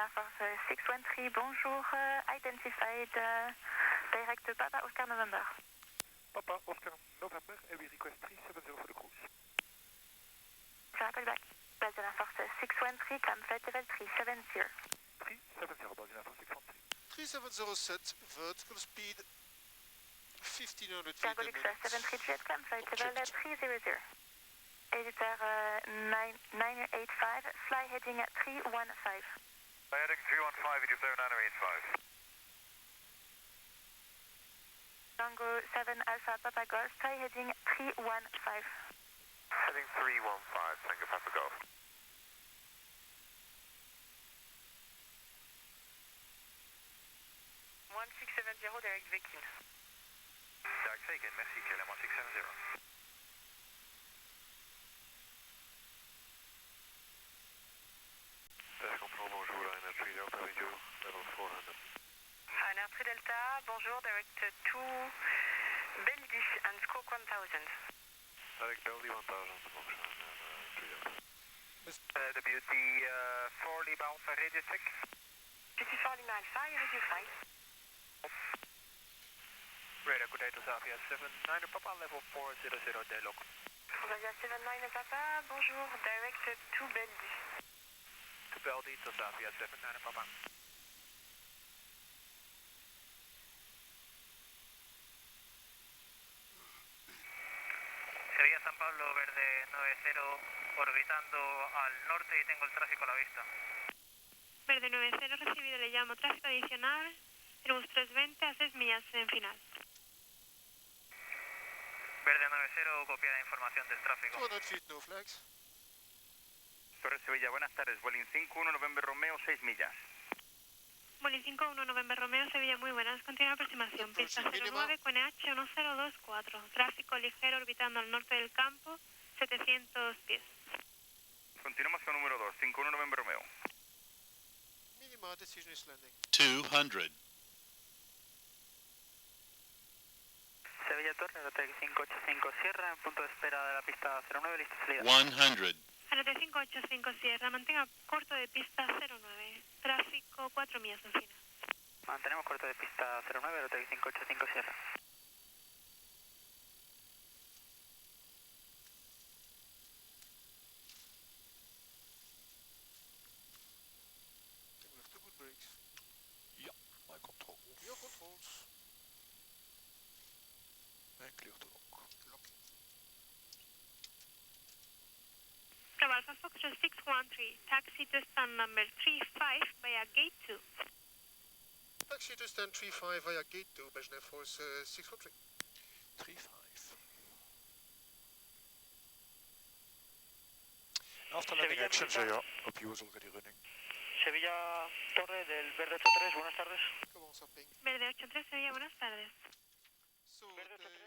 Air Force 613, bonjour, identified, direct Papa Oscar November. Papa Oscar November, and we request 370 for the cruise. Circle back. Belgian Air Force 613, come flight level 370. 370, Belgian Air Force 613. 370 set, vertical speed 1500 feet. Cargo Luxor 73 jet, come flight level 300. Editor 985, fly heading 315. Fly heading 315, editor 985. Tango 7 Alpha Papa Golf, fly heading 315. Heading 315, Tango Papa Golf. Direct Viking. Direct Viking, merci, KLM 1670. Desk control, bonjour, Ryanair 3 Delta, radio, level 400. Ryanair 3 Delta, bonjour, direct to Belgisch and squawk 1000. Direct België 1000, function, 3 Delta. The Beauty 4 Lima Alpha radio check. Beauty 4 Lima Alpha, radio 5. Radar, good day to Zavia 79 Papa, level 400 dialog. Zavia 79 Papa, bonjour, direct to Belgisch. To België to Zavia 79 Papa. Sevilla San Pablo, verde 90, orbitando al norte y tengo el tráfico a la vista. Verde 90, recibido, le llamo tráfico adicional, Airbus 320 a 6 millas en final. Verde 90, copia de información del tráfico. 200 feet, no flags. Torre Sevilla, buenas tardes, Vueling 51 November Romeo, 6 millas. Vueling 51 November Romeo, Sevilla, muy buenas, continua aproximación, pista 09, QNH 1024, tráfico ligero orbitando al norte del campo, 700 pies. Continuamos con número 2, 51 November Romeo. Minima, decision is landing. 200. Sevilla Torre, Aerotrek 585 Sierra, en punto de espera de la pista 09, lista salida. 100. Aerotrek 585 Sierra, mantenga corto de pista 09, tráfico 4 millas en final. Mantenemos corto de pista 09, Aerotrek 585 Sierra. Can we have 2 good brakes? Ja, my control. Your controls. En clear to lock. Locking. Bravo Alpha Foxtrot 613, taxi to stand number 35 via gate 2. Taxi to stand 35 via gate 2, Belgian Air Force 613. 3-5. After landing actions, yeah, abuse already running. Sevilla Torre del Verde 83, buenas tardes. Come on, something. Verde 83 Sevilla, buenas tardes. So, Verde 83.